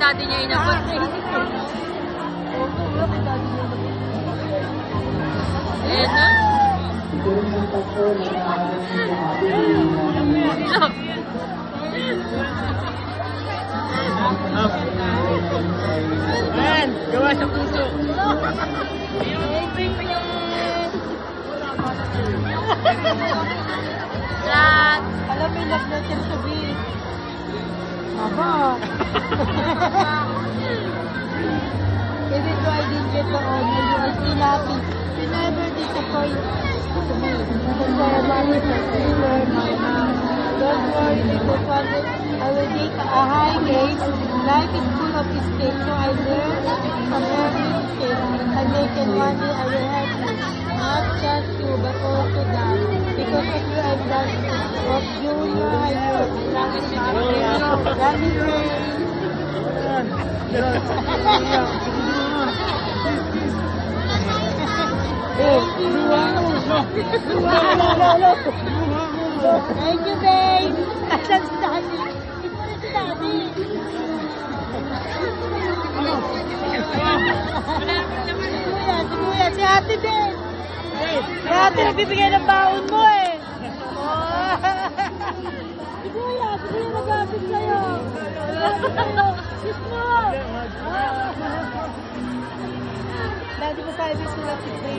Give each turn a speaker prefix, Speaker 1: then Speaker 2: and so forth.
Speaker 1: daddy niya inabot. Ayan na.
Speaker 2: Ayan, gawa sa puso.
Speaker 1: Chat!
Speaker 3: Alam mo, love natin sabihin. Aba. Even though I didn't get the honor, you are still happy. You never disappoint me. Because I am only for learn my mom. Don't worry, little father. I will take a high grade. Life is full of mistakes, so I learn from every mistake. And make it one day I will help you. Not just you, but also God. Because of you, I'm done. Of Junior, I know. That is my That is Thank you, babe. Asan si Daddy? Ito na si Daddy. Si Kuya, si Ate din. Si Ate nagbibigay ng baon mo eh. Si Kuya nag-apit sa'yo. Kiss mo. Daddy mo tayo, bis mo lang si Kuya.